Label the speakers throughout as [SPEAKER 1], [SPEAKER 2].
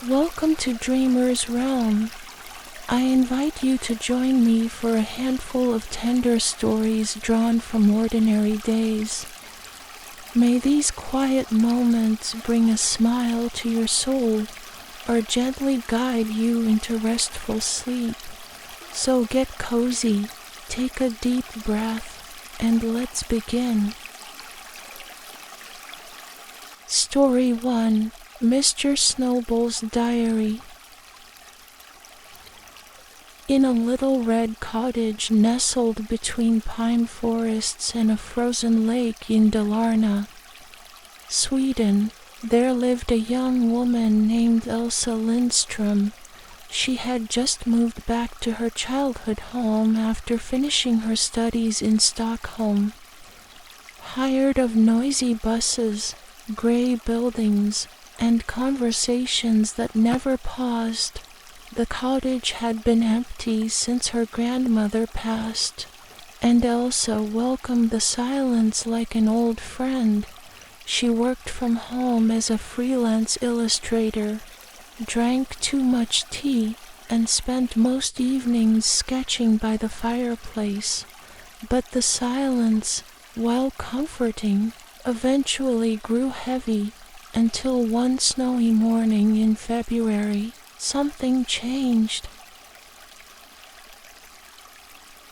[SPEAKER 1] Welcome to Dreamer's Realm. I invite you to join me for a handful of tender stories drawn from ordinary days. May these quiet moments bring a smile to your soul or gently guide you into restful sleep. So get cozy, take a deep breath, and let's begin. Story 1. Mr. Snöboll's Diary. In a little red cottage nestled between pine forests and a frozen lake in Dalarna, Sweden, there lived a young woman named Elsa Lindström. She had just moved back to her childhood home after finishing her studies in Stockholm. Tired of noisy buses, gray buildings, and conversations that never paused, the cottage had been empty since her grandmother passed, and Elsa welcomed the silence like an old friend. She worked from home as a freelance illustrator, drank too much tea, and spent most evenings sketching by the fireplace. But the silence, while comforting, eventually grew heavy until one snowy morning in February, something changed.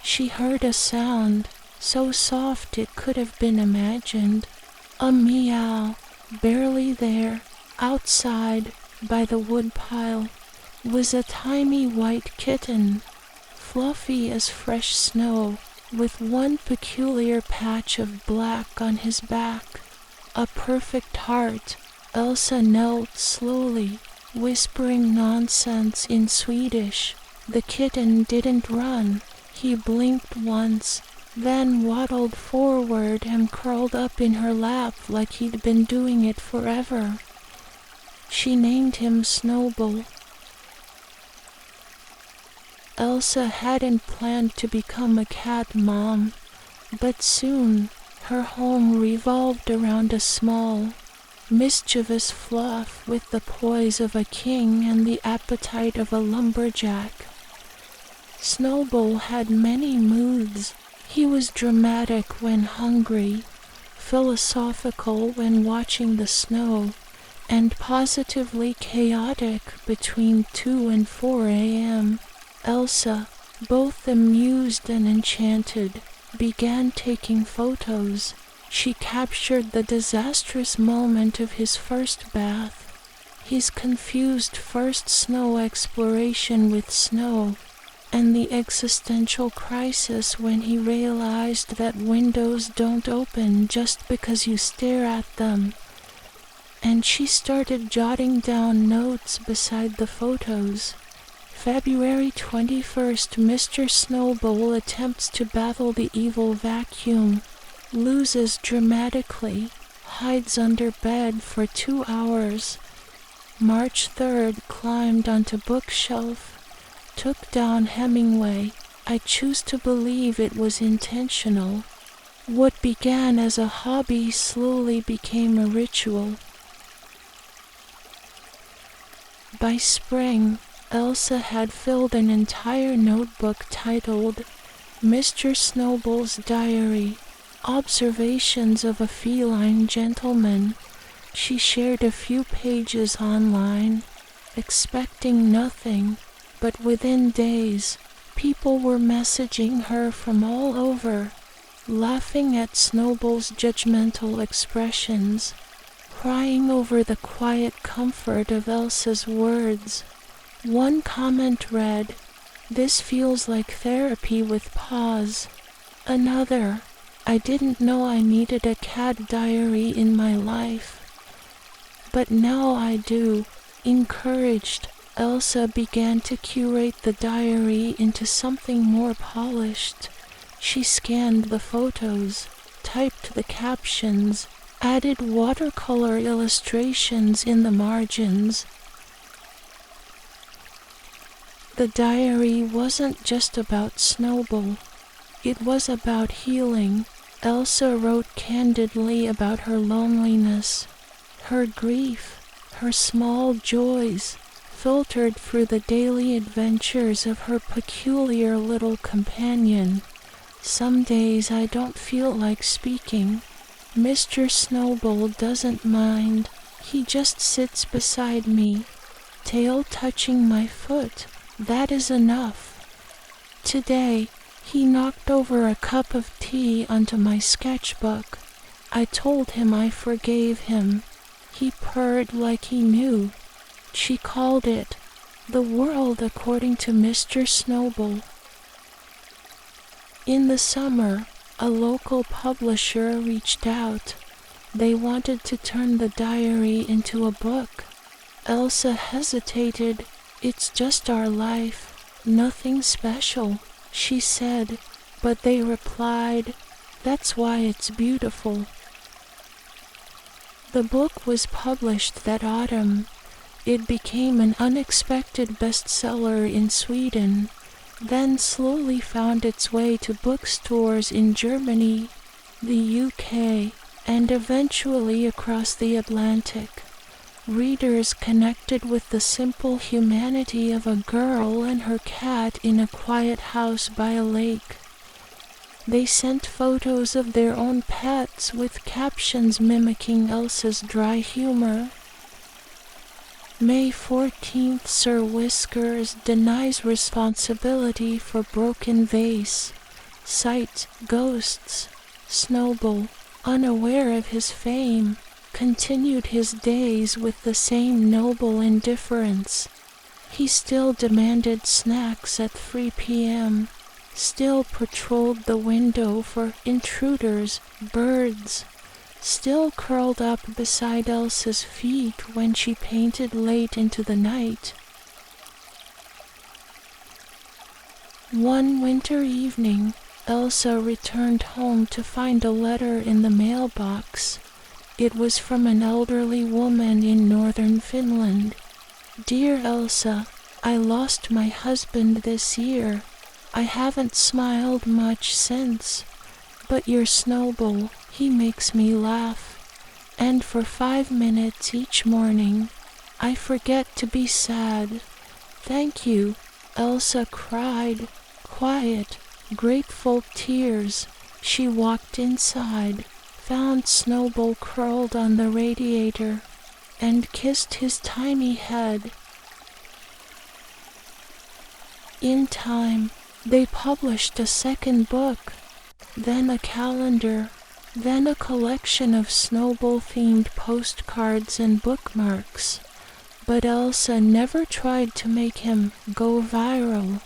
[SPEAKER 1] She heard a sound, so soft it could have been imagined. A meow, barely there, outside, by the woodpile, was a tiny white kitten, fluffy as fresh snow, with one peculiar patch of black on his back. A perfect heart. Elsa knelt slowly, whispering nonsense in Swedish. The kitten didn't run. He blinked once, then waddled forward and curled up in her lap like he'd been doing it forever. She named him Snöboll. Elsa hadn't planned to become a cat mom, but soon her home revolved around a small, mischievous fluff with the poise of a king and the appetite of a lumberjack. Snöboll had many moods. He was dramatic when hungry, philosophical when watching the snow, and positively chaotic between 2 and 4 a.m. Elsa, both amused and enchanted, began taking photos. She captured the disastrous moment of his first bath, his confused first snow exploration with snow, and the existential crisis when he realized that windows don't open just because you stare at them. And she started jotting down notes beside the photos. February 21st, Mr. Snöboll attempts to battle the evil vacuum, loses dramatically, hides under bed for 2 hours. March 3rd, climbed onto bookshelf, took down Hemingway. I choose to believe it was intentional. What began as a hobby slowly became a ritual. By spring, Elsa had filled an entire notebook titled Mr. Snöboll's Diary, Observations of a Feline Gentleman. She shared a few pages online, expecting nothing, but within days, people were messaging her from all over, laughing at Snöboll's judgmental expressions, crying over the quiet comfort of Elsa's words. One comment read, "This feels like therapy with pause." Another, "I didn't know I needed a cat diary in my life, but now I do." Encouraged, Elsa began to curate the diary into something more polished. She scanned the photos, typed the captions, added watercolor illustrations in the margins. The diary wasn't just about Snöboll. It was about healing. Elsa wrote candidly about her loneliness, her grief, her small joys, filtered through the daily adventures of her peculiar little companion. Some days I don't feel like speaking. Mr. Snöboll doesn't mind. He just sits beside me, tail touching my foot. That is enough. Today, he knocked over a cup of tea onto my sketchbook. I told him I forgave him. He purred like he knew. She called it The World According to Mr. Snöboll. In the summer, a local publisher reached out. They wanted to turn the diary into a book. Elsa hesitated. It's just our life. Nothing special, she said, but they replied, that's why it's beautiful. The book was published that autumn. It became an unexpected bestseller in Sweden, then slowly found its way to bookstores in Germany, the UK, and eventually across the Atlantic. Readers connected with the simple humanity of a girl and her cat in a quiet house by a lake. They sent photos of their own pets with captions mimicking Elsa's dry humor. May 14th, Sir Whiskers denies responsibility for broken vase. Sight, ghosts. Snöboll, unaware of his fame, continued his days with the same noble indifference. He still demanded snacks at 3 p.m., still patrolled the window for intruders, birds, still curled up beside Elsa's feet when she painted late into the night. One winter evening, Elsa returned home to find a letter in the mailbox. It was from an elderly woman in northern Finland. Dear Elsa, I lost my husband this year. I haven't smiled much since, but your Snöboll, he makes me laugh. And for 5 minutes each morning, I forget to be sad. Thank you, Elsa cried, quiet, grateful tears. She walked inside, found Snöboll curled on the radiator, and kissed his tiny head. In time, they published a second book, then a calendar, then a collection of Snöboll-themed postcards and bookmarks. But Elsa never tried to make him go viral.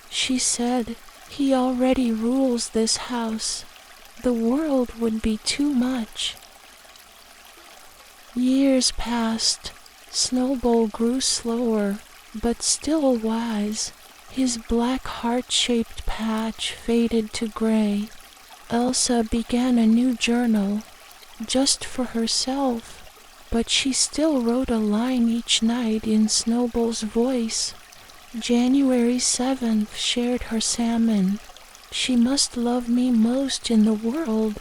[SPEAKER 1] She said, he already rules this house. The world would be too much. Years passed. Snöboll grew slower, but still wise. His black heart-shaped patch faded to gray. Elsa began a new journal, just for herself, but she still wrote a line each night in Snöboll's voice. January 7th shared her salmon. She must love me most in the world.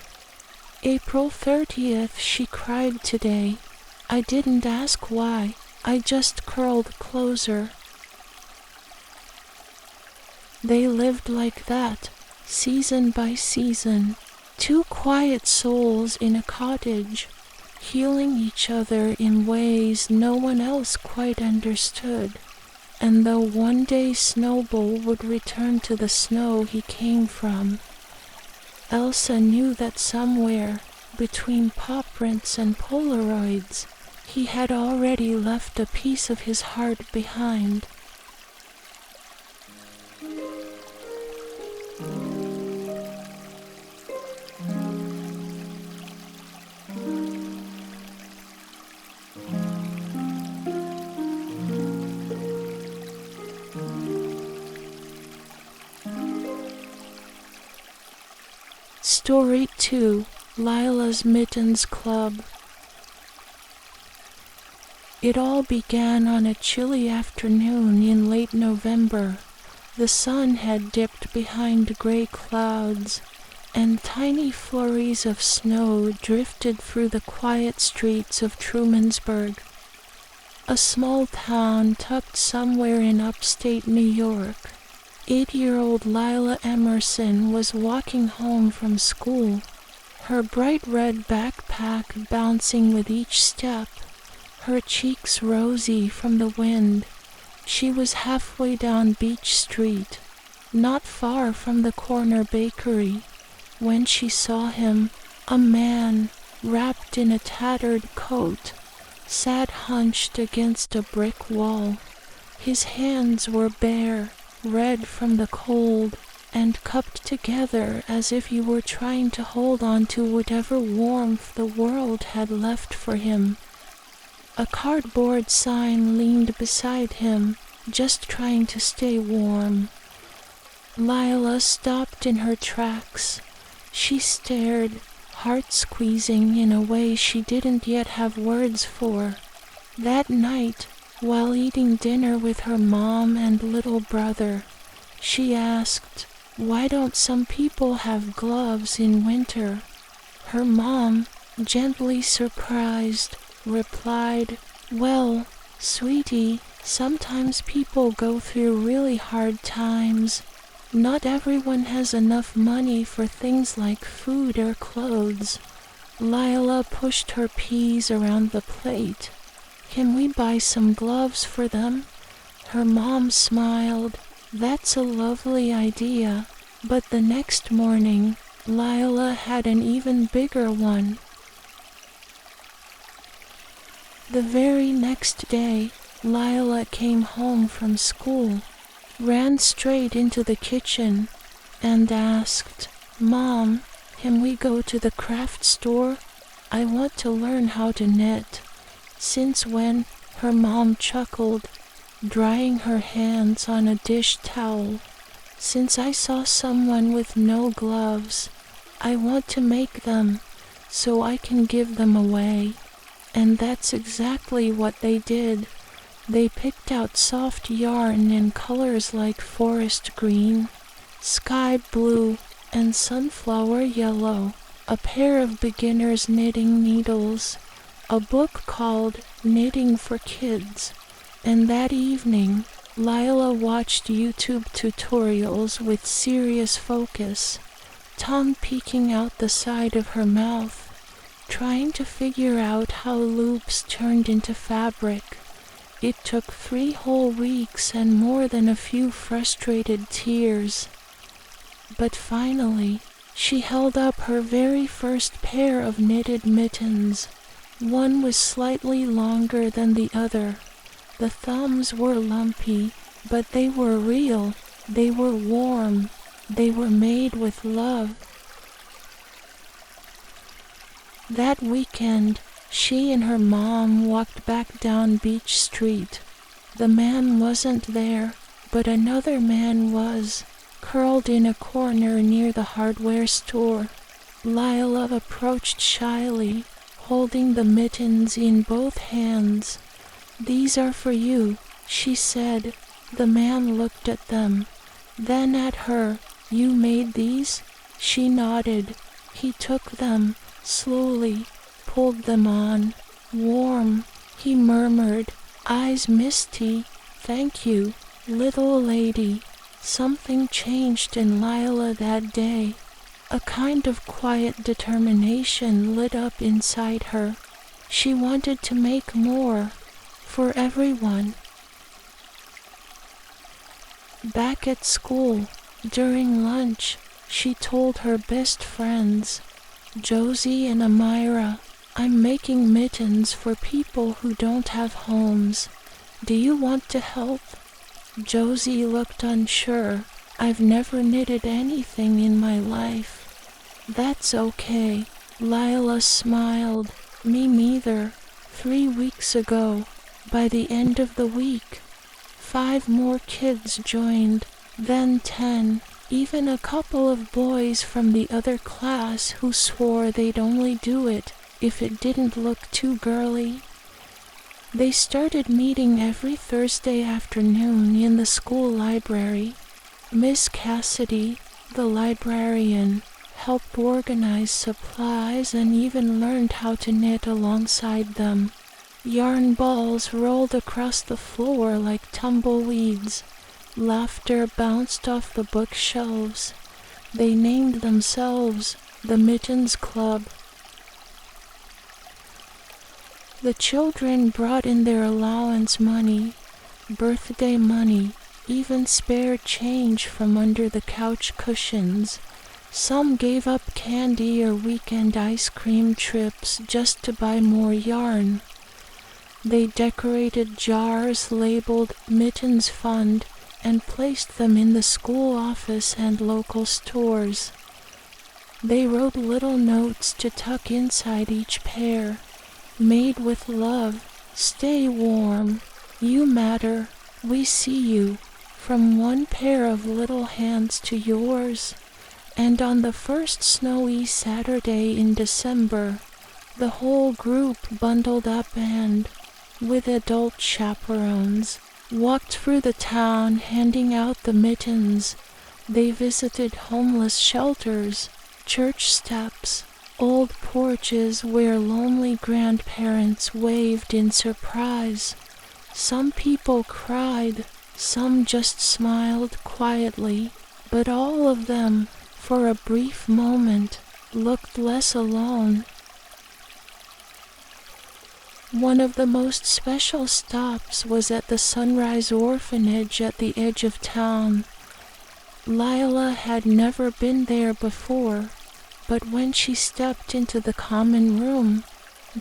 [SPEAKER 1] April 30th, she cried today. I didn't ask why, I just curled closer. They lived like that, season by season, two quiet souls in a cottage, healing each other in ways no one else quite understood. And though one day Snöboll would return to the snow he came from, Elsa knew that somewhere, between paw prints and Polaroids, he had already left a piece of his heart behind. Story 2, Lila's Mittens Club. It all began on a chilly afternoon in late November. The sun had dipped behind gray clouds, and tiny flurries of snow drifted through the quiet streets of Trumansburg. a small town tucked somewhere in upstate New York. 8-year-old Lila Emerson was walking home from school, her bright red backpack bouncing with each step, her cheeks rosy from the wind. She was halfway down Beach Street, not far from the corner bakery, when she saw him. A man, wrapped in a tattered coat, sat hunched against a brick wall. His hands were bare, red from the cold, and cupped together as if he were trying to hold on to whatever warmth the world had left for him. A cardboard sign leaned beside him, just trying to stay warm. Lila stopped in her tracks. She stared, heart squeezing in a way she didn't yet have words for. That night, while eating dinner with her mom and little brother, she asked, "Why don't some people have gloves in winter?" Her mom, gently surprised, replied, "Well, sweetie, sometimes people go through really hard times. Not everyone has enough money for things like food or clothes." Lila pushed her peas around the plate. "Can we buy some gloves for them?" Her mom smiled. "That's a lovely idea." But the next morning, Lila had an even bigger one. The very next day, Lila came home from school, ran straight into the kitchen, and asked, "Mom, can we go to the craft store? I want to learn how to knit." "Since when?" Her mom chuckled, drying her hands on a dish towel. "Since I saw someone with no gloves. I want to make them, so I can give them away." And that's exactly what they did. They picked out soft yarn in colors like forest green, sky blue, and sunflower yellow, a pair of beginner's knitting needles, a book called Knitting for Kids, and that evening, Lila watched YouTube tutorials with serious focus, tongue peeking out the side of her mouth, trying to figure out how loops turned into fabric. It took 3 whole weeks and more than a few frustrated tears. But finally, she held up her very first pair of knitted mittens. One was slightly longer than the other. The thumbs were lumpy, but they were real. They were warm. They were made with love. That weekend, she and her mom walked back down Beach Street. The man wasn't there, but another man was, curled in a corner near the hardware store. Lila approached shyly, holding the mittens in both hands. "These are for you," she said. The man looked at them, then at her. "You made these?" She nodded. He took them, slowly, pulled them on. "Warm," he murmured, eyes misty. "Thank you, little lady." Something changed in Lila that day. A kind of quiet determination lit up inside her. She wanted to make more, for everyone. Back at school, during lunch, she told her best friends, Josie and Amira, "I'm making mittens for people who don't have homes. Do you want to help?" Josie looked unsure. "I've never knitted anything in my life." "That's okay." Lila smiled. "Me neither." 3 weeks ago, by the end of the week, 5 more kids joined, then 10, even a couple of boys from the other class who swore they'd only do it if it didn't look too girly. They started meeting every Thursday afternoon in the school library. Miss Cassidy, the librarian, helped organize supplies and even learned how to knit alongside them. Yarn balls rolled across the floor like tumbleweeds. Laughter bounced off the bookshelves. They named themselves the Mittens Club. The children brought in their allowance money, birthday money, even spare change from under the couch cushions. Some gave up candy or weekend ice cream trips just to buy more yarn. They decorated jars labeled Mittens Fund and placed them in the school office and local stores. They wrote little notes to tuck inside each pair. Made with love, stay warm, you matter, we see you, from one pair of little hands to yours. And on the first snowy Saturday in December, the whole group bundled up and, with adult chaperones, walked through the town handing out the mittens. They visited homeless shelters, church steps, old porches where lonely grandparents waved in surprise. Some people cried, some just smiled quietly, but all of them, for a brief moment, looked less alone. One of the most special stops was at the Sunrise Orphanage at the edge of town. Lila had never been there before, but when she stepped into the common room,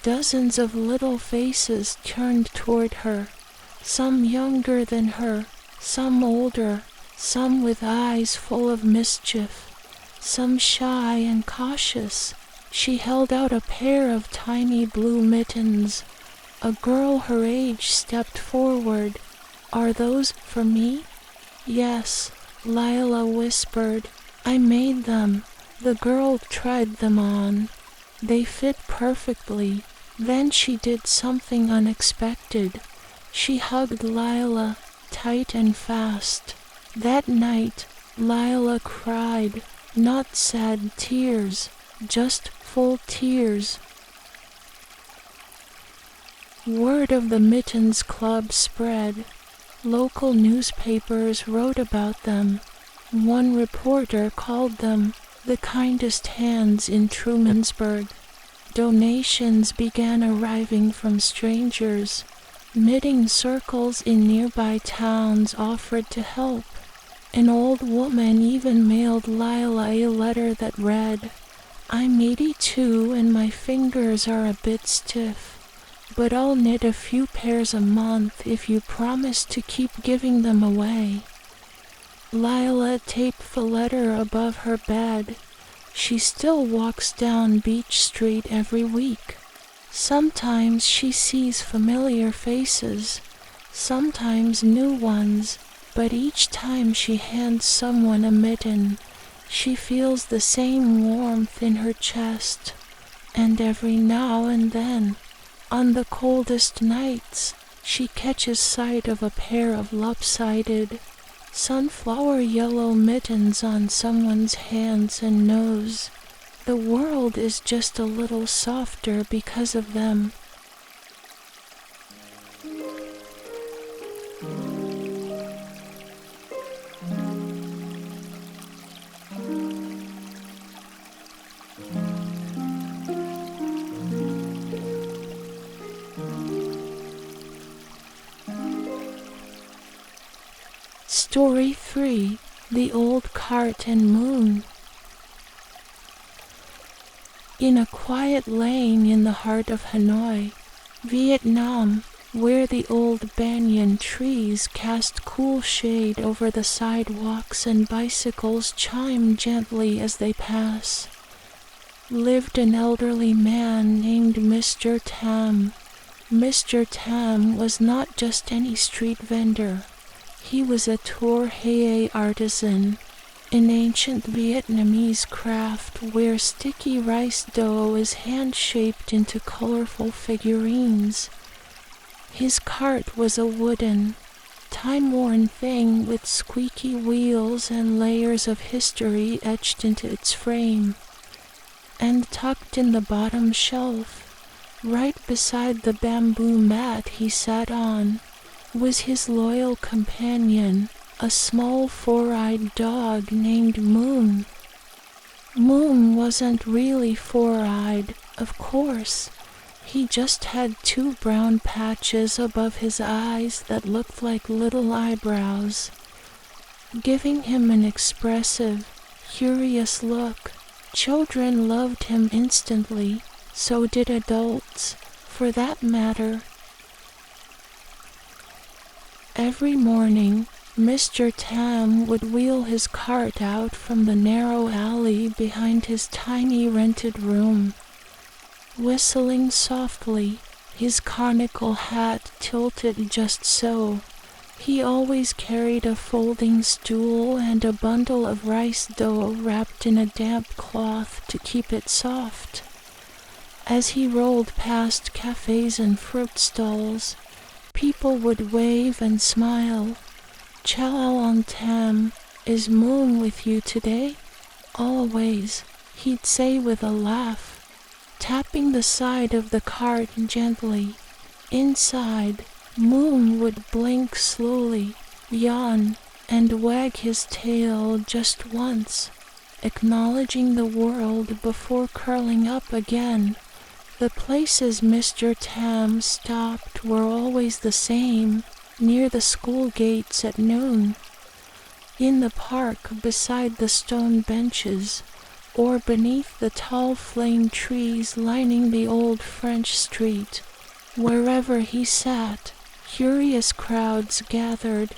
[SPEAKER 1] dozens of little faces turned toward her, some younger than her, some older, some with eyes full of mischief, some shy and cautious. She held out a pair of tiny blue mittens. A girl her age stepped forward. "Are those for me?" "Yes," Lila whispered. "I made them." The girl tried them on. They fit perfectly. Then she did something unexpected. She hugged Lila tight and fast. That night, Lila cried, not sad tears, just full tears. Word of the Mittens Club spread. Local newspapers wrote about them. One reporter called them the kindest hands in Trumansburg. Donations began arriving from strangers. Knitting circles in nearby towns offered to help. An old woman even mailed Lila a letter that read, "I'm 82 and my fingers are a bit stiff, but I'll knit a few pairs a month if you promise to keep giving them away." Lila taped the letter above her bed. She still walks down Beach Street every week. Sometimes she sees familiar faces, sometimes new ones, but each time she hands someone a mitten, she feels the same warmth in her chest. And every now and then, on the coldest nights, she catches sight of a pair of lopsided, sunflower yellow mittens on someone's hands and nose. The world is just a little softer because of them. Story 3, The Old Cart and Mun. In a quiet lane in the heart of Hanoi, Vietnam, where the old banyan trees cast cool shade over the sidewalks and bicycles chime gently as they pass, lived an elderly man named Mr. Tam. Mr. Tam was not just any street vendor. He was a Tor Hae artisan, an ancient Vietnamese craft where sticky rice dough is hand-shaped into colorful figurines. His cart was a wooden, time-worn thing with squeaky wheels and layers of history etched into its frame. And tucked in the bottom shelf, Right beside the bamboo mat he sat on was his loyal companion, a small four-eyed dog named Moon. Moon wasn't really four-eyed, of course. He just had two brown patches above his eyes that looked like little eyebrows, giving him an expressive, curious look. Children loved him instantly, so did adults, for that matter. Every morning, Mr. Tam would wheel his cart out from the narrow alley behind his tiny rented room. Whistling softly, his conical hat tilted just so. He always carried a folding stool and a bundle of rice dough wrapped in a damp cloth to keep it soft. As he rolled past cafes and fruit stalls, people would wave and smile. "Chow Tam, is Moon with you today?" "Always," he'd say with a laugh, tapping the side of the cart gently. Inside, Moon would blink slowly, yawn, and wag his tail just once, acknowledging the world before curling up again. The places Mr. Tam stopped were always the same, near the school gates at noon, in the park beside the stone benches, or beneath the tall flame trees lining the old French street. Wherever he sat, curious crowds gathered.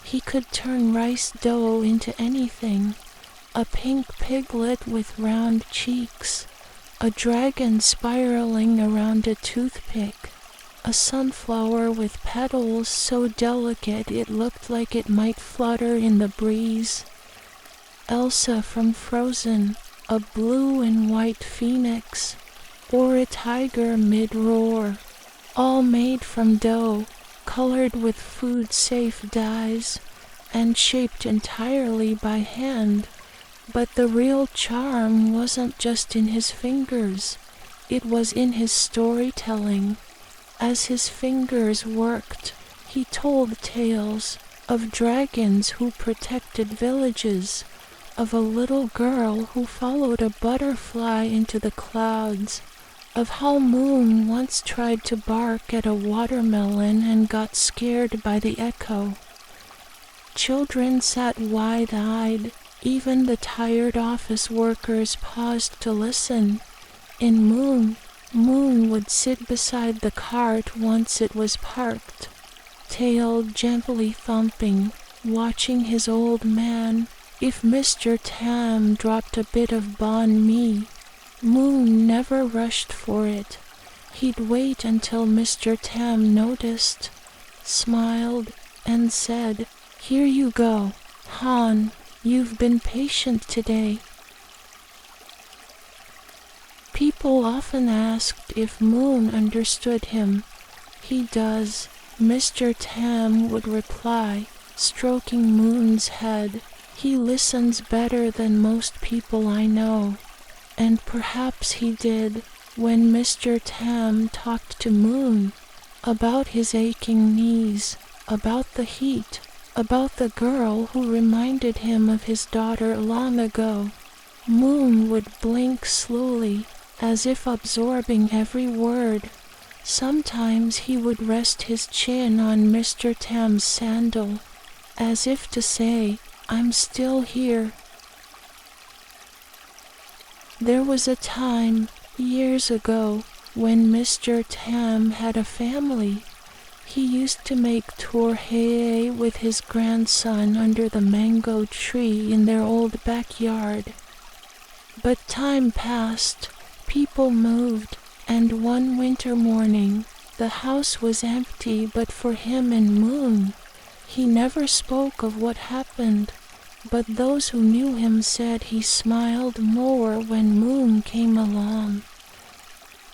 [SPEAKER 1] He could turn rice dough into anything: a pink piglet with round cheeks, a dragon spiraling around a toothpick, a sunflower with petals so delicate it looked like it might flutter in the breeze, Elsa from Frozen, a blue and white phoenix, or a tiger mid-roar, all made from dough, colored with food-safe dyes, and shaped entirely by hand. But the real charm wasn't just in his fingers, it was in his storytelling. As his fingers worked, he told tales of dragons who protected villages, of a little girl who followed a butterfly into the clouds, of how Moon once tried to bark at a watermelon and got scared by the echo. Children sat wide-eyed, even the tired office workers paused to listen. In Moon would sit beside the cart once it was parked, tail gently thumping, watching his old man. If Mr. Tam dropped a bit of banh mi, Moon never rushed for it. He'd wait until Mr. Tam noticed, smiled, and said, "Here you go, Han, you've been patient today." People often asked if Moon understood him. "He does," Mr. Tam would reply, stroking Moon's head. "He listens better than most people I know." And perhaps he did when Mr. Tam talked to Moon about his aching knees, about the heat, about the girl who reminded him of his daughter long ago. Moon would blink slowly, as if absorbing every word. Sometimes he would rest his chin on Mr. Tam's sandal, as if to say, "I'm still here." There was a time, years ago, when Mr. Tam had a family. He used to make torhei with his grandson under the mango tree in their old backyard. But time passed, people moved, and one winter morning, the house was empty but for him and Moon. He never spoke of what happened, but those who knew him said he smiled more when Moon came along.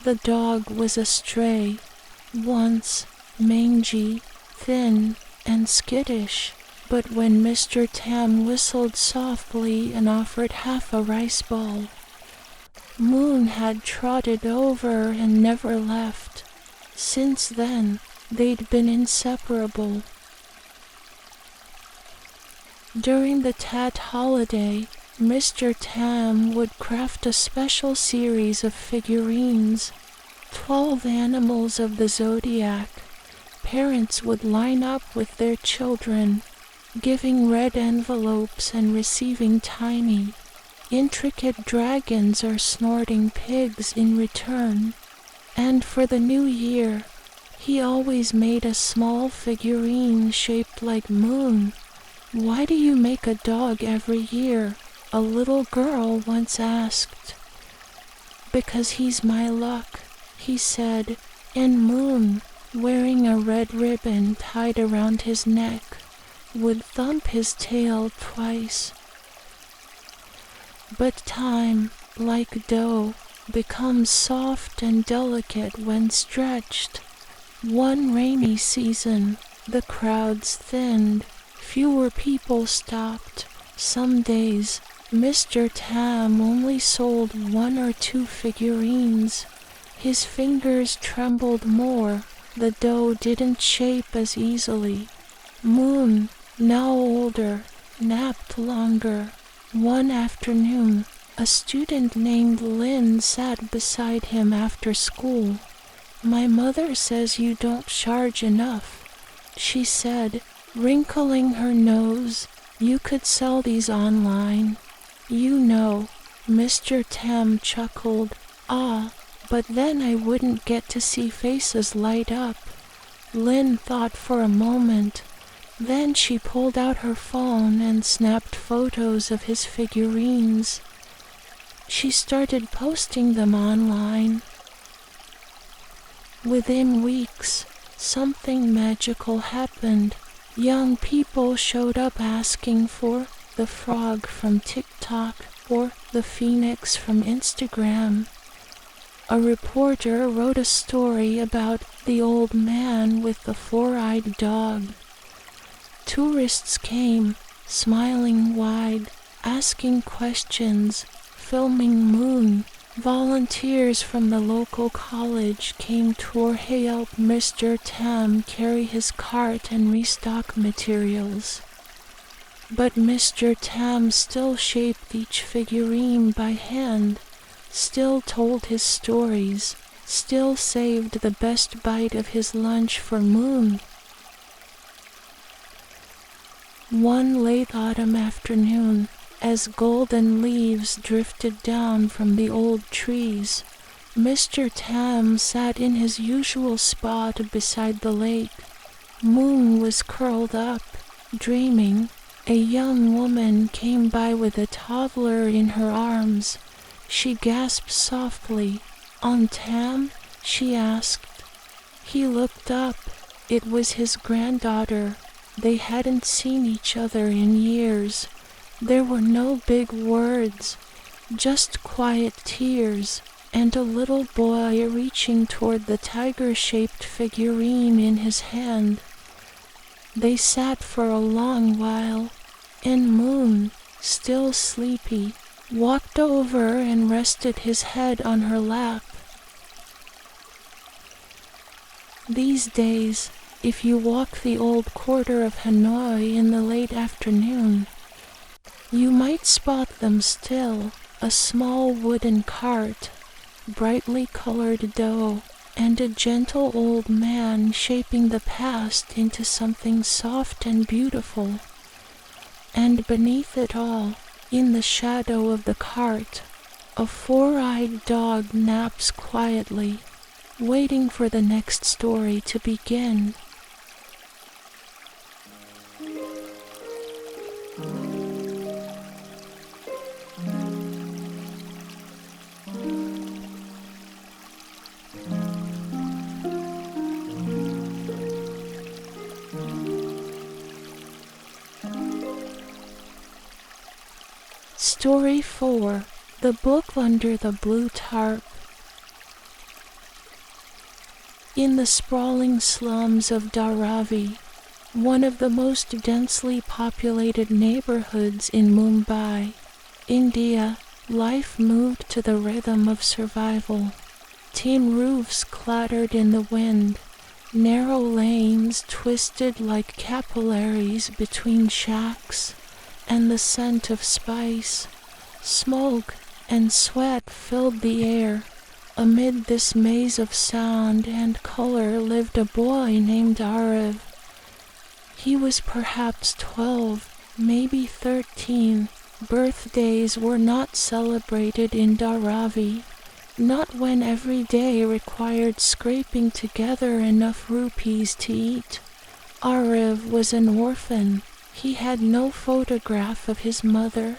[SPEAKER 1] The dog was a stray, once mangy, thin, and skittish, but when Mr. Tam whistled softly and offered half a rice ball, Moon had trotted over and never left. Since then, they'd been inseparable. During the Tat holiday, Mr. Tam would craft a special series of figurines, 12 animals of the zodiac. Parents would line up with their children, giving red envelopes and receiving tiny, intricate dragons or snorting pigs in return. And for the new year, he always made a small figurine shaped like Moon. "Why do you make a dog every year?" a little girl once asked. "Because he's my luck," he said, and Moon, wearing a red ribbon tied around his neck, would thump his tail twice. But time, like dough, becomes soft and delicate when stretched. One rainy season, the crowds thinned. Fewer people stopped. Some days, Mr. Tam only sold 1 or 2 figurines. His fingers trembled more. The dough didn't shape as easily. Moon, now older, napped longer. One afternoon, a student named Lin sat beside him after school. "My mother says you don't charge enough," she said, wrinkling her nose. "You could sell these online." "You know," Mr. Tam chuckled. "Ah, but then I wouldn't get to see faces light up." Lin thought for a moment. Then she pulled out her phone and snapped photos of his figurines. She started posting them online. Within weeks, something magical happened. Young people showed up asking for the frog from TikTok or the phoenix from Instagram. A reporter wrote a story about the old man with the 4-eyed dog. Tourists came, smiling wide, asking questions, filming Moon. Volunteers from the local college came to help Mr. Tam carry his cart and restock materials. But Mr. Tam still shaped each figurine by hand, still told his stories, still saved the best bite of his lunch for Moon. One late autumn afternoon, as golden leaves drifted down from the old trees, Mr. Tam sat in his usual spot beside the lake. Moon was curled up, dreaming. A young woman came by with a toddler in her arms. She gasped softly. "Aunt Tam?" she asked. He looked up. It was his granddaughter. They hadn't seen each other in years. There were no big words, just quiet tears, and a little boy reaching toward the tiger-shaped figurine in his hand. They sat for a long while, and Moon, still sleepy, walked over and rested his head on her lap. These days, if you walk the old quarter of Hanoi in the late afternoon, you might spot them still, a small wooden cart, brightly colored dough, and a gentle old man shaping the past into something soft and beautiful. And beneath it all, in the shadow of the cart, a 4-eyed dog naps quietly, waiting for the next story to begin. Story 4. The Book Under the Blue Tarp. In the sprawling slums of Dharavi, one of the most densely populated neighborhoods in Mumbai, India, Life moved to the rhythm of survival. Tin roofs clattered in the wind. Narrow lanes twisted like capillaries between shacks, and the scent of spice, smoke, and sweat filled the air. Amid this maze of sound and color lived a boy named Arev. He was perhaps 12, maybe 13. Birthdays were not celebrated in Dharavi, not when every day required scraping together enough rupees to eat. Arev was an orphan. He had no photograph of his mother,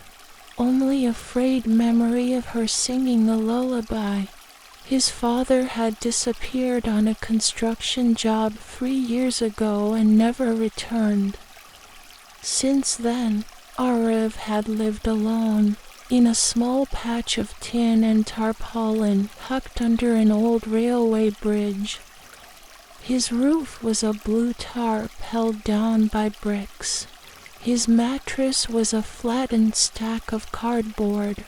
[SPEAKER 1] only a frayed memory of her singing a lullaby. His father had disappeared on a construction job 3 years ago and never returned. Since then, Arev had lived alone, in a small patch of tin and tarpaulin tucked under an old railway bridge. His roof was a blue tarp held down by bricks. His mattress was a flattened stack of cardboard,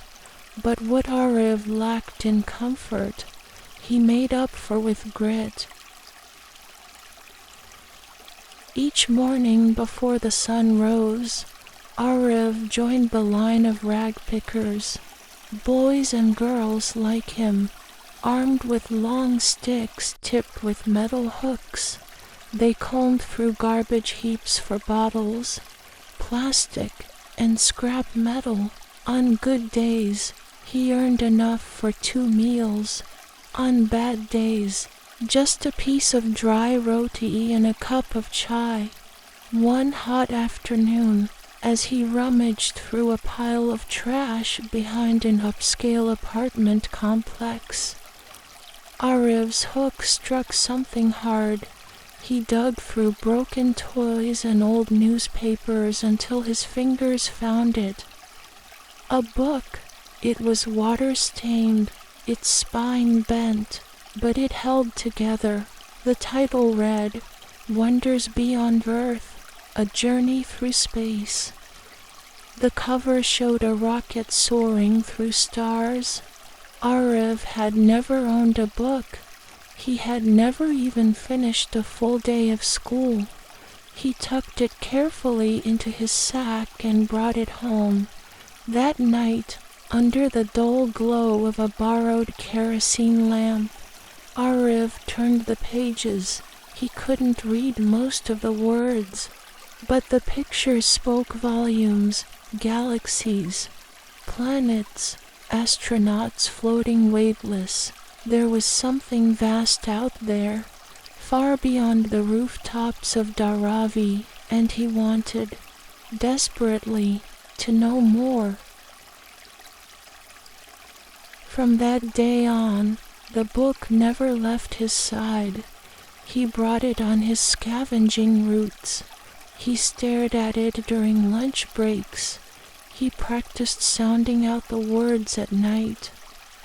[SPEAKER 1] but what Arev lacked in comfort, he made up for with grit. Each morning before the sun rose, Arev joined the line of rag pickers, boys and girls like him, armed with long sticks tipped with metal hooks. They combed through garbage heaps for bottles, plastic, and scrap metal. On good days, he earned enough for 2 meals. On bad days, just a piece of dry roti and a cup of chai. One hot afternoon, as he rummaged through a pile of trash behind an upscale apartment complex, Arev's hook struck something hard. He dug through broken toys and old newspapers until his fingers found it. A book. It was water-stained, its spine bent, but it held together. The title read, "Wonders Beyond Earth, A Journey Through Space." The cover showed a rocket soaring through stars. Arev had never owned a book. He had never even finished a full day of school. He tucked it carefully into his sack and brought it home. That night, under the dull glow of a borrowed kerosene lamp, Arev turned the pages. He couldn't read most of the words, but the pictures spoke volumes. Galaxies, planets, astronauts floating weightless. There was something vast out there, far beyond the rooftops of Dharavi, and he wanted, desperately, to know more. From that day on, the book never left his side. He brought it on his scavenging routes. He stared at it during lunch breaks. He practiced sounding out the words at night,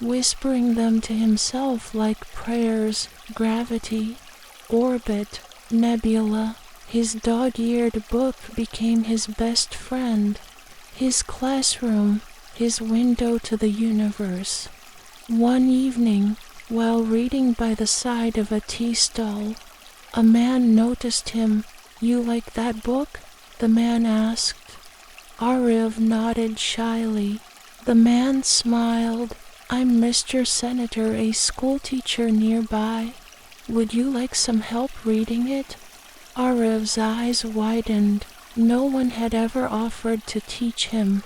[SPEAKER 1] whispering them to himself like prayers, gravity, orbit, nebula. His dog-eared book became his best friend, his classroom, his window to the universe. One evening, while reading by the side of a tea stall, a man noticed him. "You like that book?" the man asked. Arev nodded shyly. The man smiled. "I'm Mr. Senator, a schoolteacher nearby. Would you like some help reading it?" Arev's eyes widened. No one had ever offered to teach him.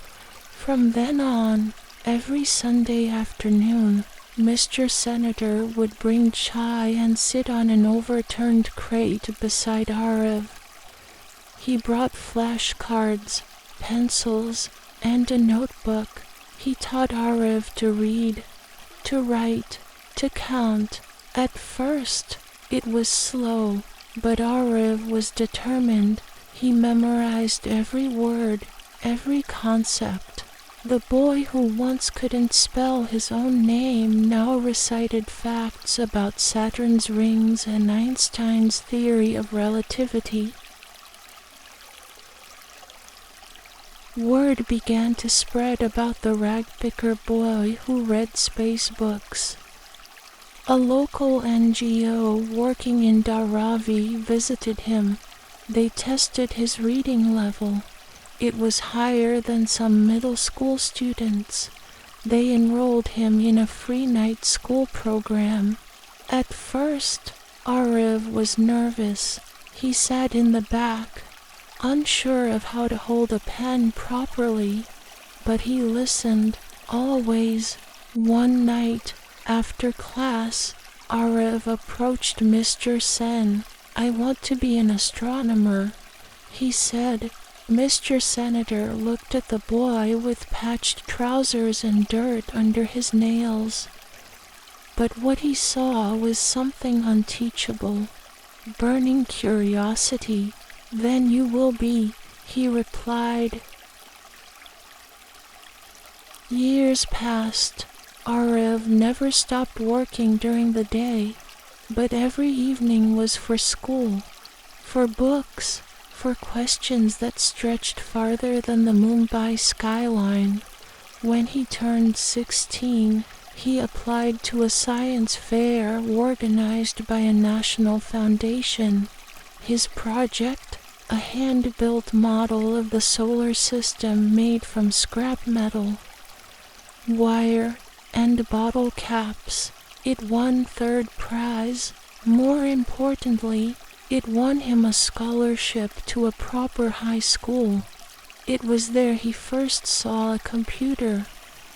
[SPEAKER 1] From then on, every Sunday afternoon, Mr. Senator would bring chai and sit on an overturned crate beside Arev. He brought flashcards, pencils, and a notebook. He taught Arev to read, to write, to count. At first, it was slow, but Arev was determined. He memorized every word, every concept. The boy who once couldn't spell his own name now recited facts about Saturn's rings and Einstein's theory of relativity. Word began to spread about the ragpicker boy who read space books. A local NGO working in Dharavi visited him. They tested his reading level. It was higher than some middle school students. They enrolled him in a free night school program. At first, Arav was nervous. He sat in the back, unsure of how to hold a pen properly, but he listened, always. One night, after class, Arav approached Mr. Sen. "I want to be an astronomer," he said. Mr. Senator looked at the boy with patched trousers and dirt under his nails. But what he saw was something unteachable, burning curiosity. "Then you will be," he replied. Years passed. Arav never stopped working during the day, but every evening was for school, for books, for questions that stretched farther than the Mumbai skyline. When he turned 16, he applied to a science fair organized by a national foundation. His project, a hand-built model of the solar system made from scrap metal, wire, and bottle caps. It won third prize. More importantly, it won him a scholarship to a proper high school. It was there he first saw a computer.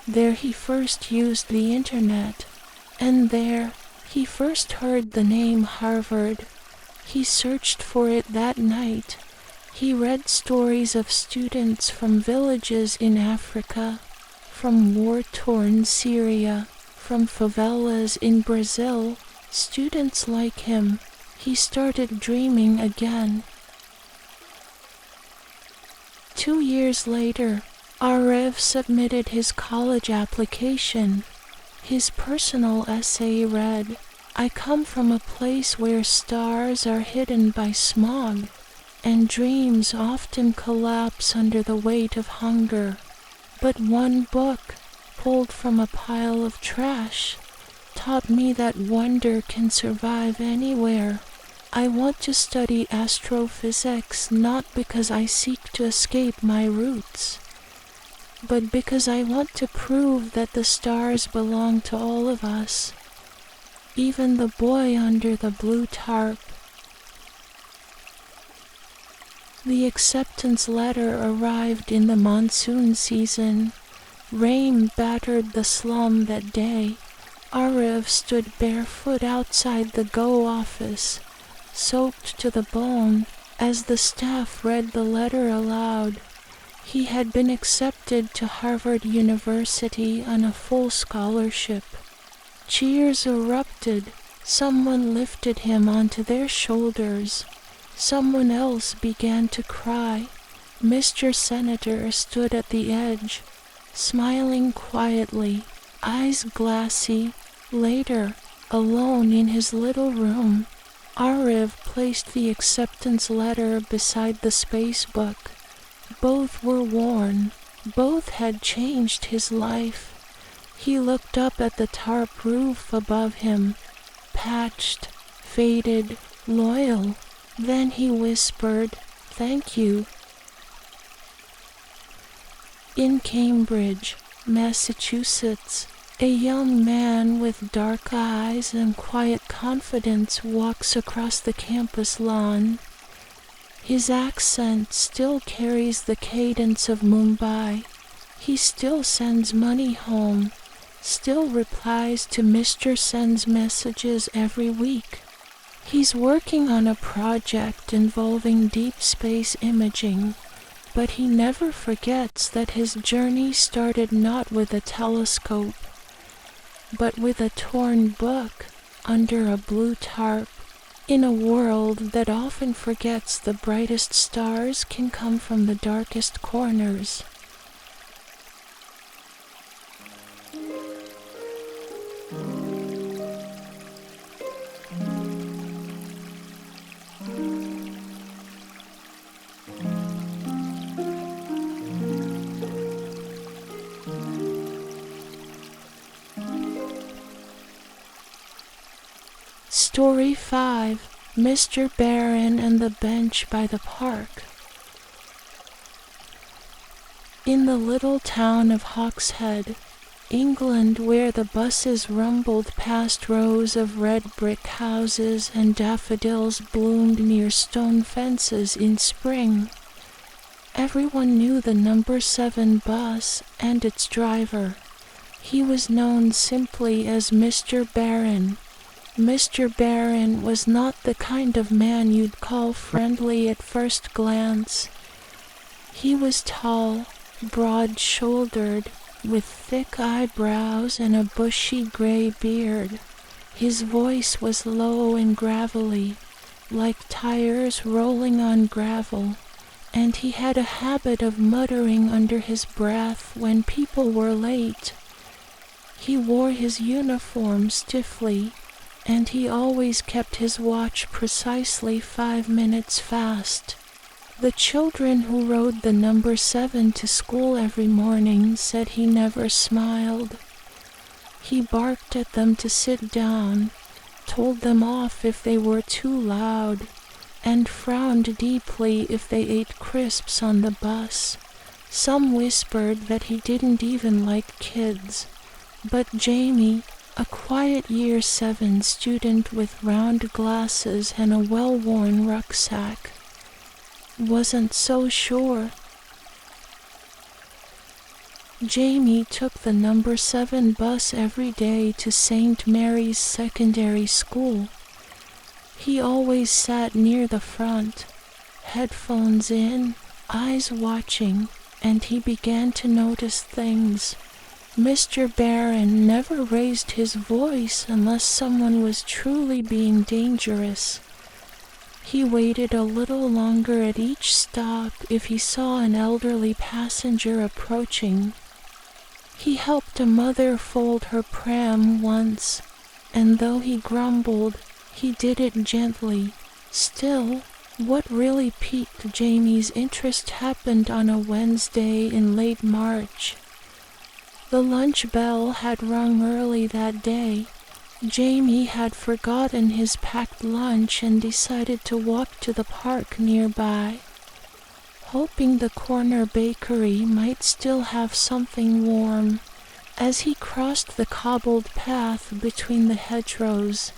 [SPEAKER 1] There he first used the internet. And there he first heard the name Harvard. He searched for it that night. He read stories of students from villages in Africa, from war-torn Syria, from favelas in Brazil, students like him. He started dreaming again. 2 years later, Arav submitted his college application. His personal essay read, "I come from a place where stars are hidden by smog, and dreams often collapse under the weight of hunger. But one book, pulled from a pile of trash, taught me that wonder can survive anywhere. I want to study astrophysics not because I seek to escape my roots, but because I want to prove that the stars belong to all of us, even the boy under the blue tarp." The acceptance letter arrived in the monsoon season. Rain battered the slum that day. Arav stood barefoot outside the GO office, soaked to the bone, as the staff read the letter aloud. He had been accepted to Harvard University on a full scholarship. Cheers erupted. Someone lifted him onto their shoulders. Someone else began to cry. Mr. Senator stood at the edge, smiling quietly, eyes glassy. Later, alone in his little room, Arav placed the acceptance letter beside the space book. Both were worn. Both had changed his life. He looked up at the tarp roof above him, patched, faded, loyal. Then he whispered, "Thank you." In Cambridge, Massachusetts, a young man with dark eyes and quiet confidence walks across the campus lawn. His accent still carries the cadence of Mumbai. He still sends money home, still replies to Mr. Sen's messages every week. He's working on a project involving deep space imaging, but he never forgets that his journey started not with a telescope, but with a torn book under a blue tarp. In a world that often forgets the brightest stars can come from the darkest corners. Story 5. Mr. Barron and the Bench by the Park. In the little town of Hawkshead, England, where the buses rumbled past rows of red brick houses and daffodils bloomed near stone fences in spring, everyone knew the number 7 bus and its driver. He was known simply as Mr. Barron. Mr. Barron was not the kind of man you'd call friendly at first glance. He was tall, broad-shouldered, with thick eyebrows and a bushy gray beard. His voice was low and gravelly, like tires rolling on gravel, and he had a habit of muttering under his breath when people were late. He wore his uniform stiffly, and he always kept his watch precisely 5 minutes fast. The children who rode the number 7 to school every morning said he never smiled. He barked at them to sit down, told them off if they were too loud, and frowned deeply if they ate crisps on the bus. Some whispered that he didn't even like kids, but Jamie, a quiet Year 7 student with round glasses and a well-worn rucksack, wasn't so sure. Jamie took the number 7 bus every day to St. Mary's Secondary School. He always sat near the front, headphones in, eyes watching, and he began to notice things. Mr. Barron never raised his voice unless someone was truly being dangerous. He waited a little longer at each stop if he saw an elderly passenger approaching. He helped a mother fold her pram once, and though he grumbled, he did it gently. Still, what really piqued Jamie's interest happened on a Wednesday in late March. The lunch bell had rung early that day. Jamie had forgotten his packed lunch and decided to walk to the park nearby, hoping the corner bakery might still have something warm. As he crossed the cobbled path between the hedgerows,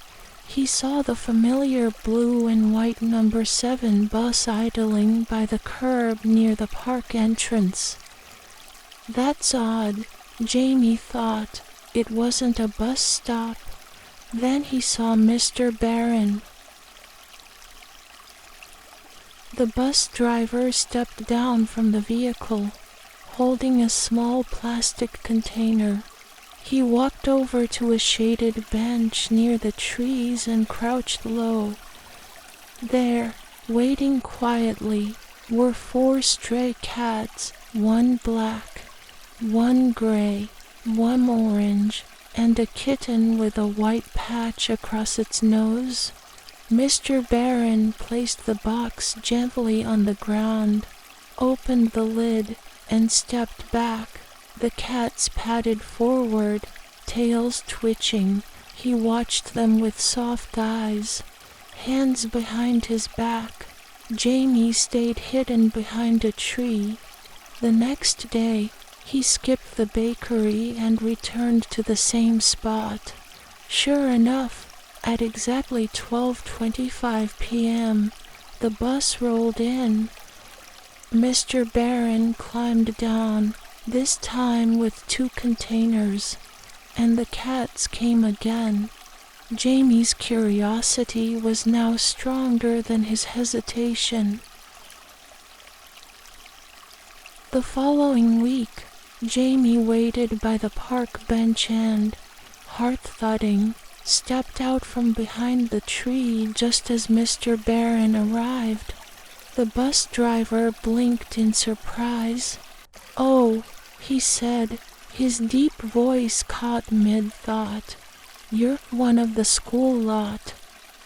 [SPEAKER 1] he saw the familiar blue and white number 7 bus idling by the curb near the park entrance. That's odd, Jamie thought. It wasn't a bus stop. Then he saw Mr. Barron. The bus driver stepped down from the vehicle, holding a small plastic container. He walked over to a shaded bench near the trees and crouched low. There, waiting quietly, were 4 stray cats, 1 black, 1 gray, 1 orange, and a kitten with a white patch across its nose. Mr. Barron placed the box gently on the ground, opened the lid, and stepped back. The cats padded forward, tails twitching. He watched them with soft eyes, hands behind his back. Jamie stayed hidden behind a tree. The next day, he skipped the bakery and returned to the same spot. Sure enough, at exactly 12:25 p.m., the bus rolled in. Mr. Barron climbed down, this time with 2 containers, and the cats came again. Jamie's curiosity was now stronger than his hesitation. The following week, Jamie waited by the park bench and, heart-thudding, stepped out from behind the tree just as Mr. Barron arrived. The bus driver blinked in surprise. "Oh," he said, his deep voice caught mid-thought. "You're one of the school lot,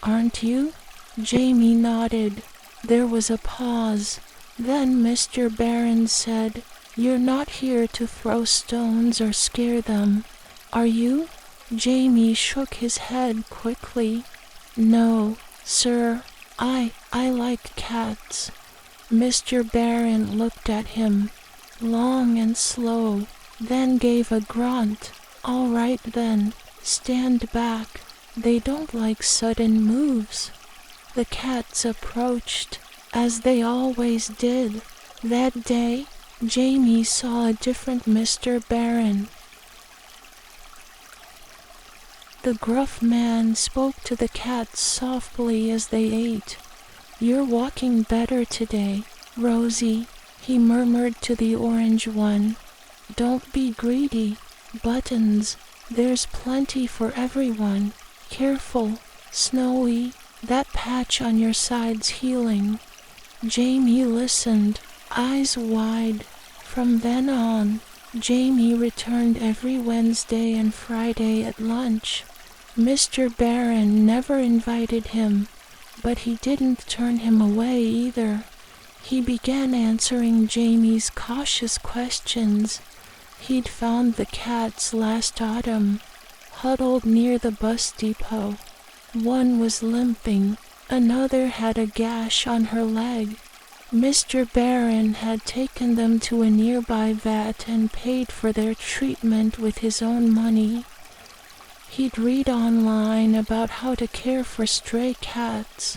[SPEAKER 1] aren't you?" Jamie nodded. There was a pause. Then Mr. Barron said, "You're not here to throw stones or scare them, are you?" Jamie shook his head quickly. "No, sir, I like cats." Mr. Barron looked at him, long and slow, then gave a grunt. "All right then, stand back. They don't like sudden moves." The cats approached, as they always did. That day, Jamie saw a different Mr. Barron. The gruff man spoke to the cats softly as they ate. "You're walking better today, Rosie," he murmured to the orange one. "Don't be greedy. Buttons, there's plenty for everyone. Careful, Snowy, that patch on your side's healing." Jamie listened, eyes wide. From then on, Jamie returned every Wednesday and Friday at lunch. Mr. Barron never invited him, but he didn't turn him away either. He began answering Jamie's cautious questions. He'd found the cats last autumn, huddled near the bus depot. One was limping, another had a gash on her leg. Mr. Barron had taken them to a nearby vet and paid for their treatment with his own money. He'd read online about how to care for stray cats.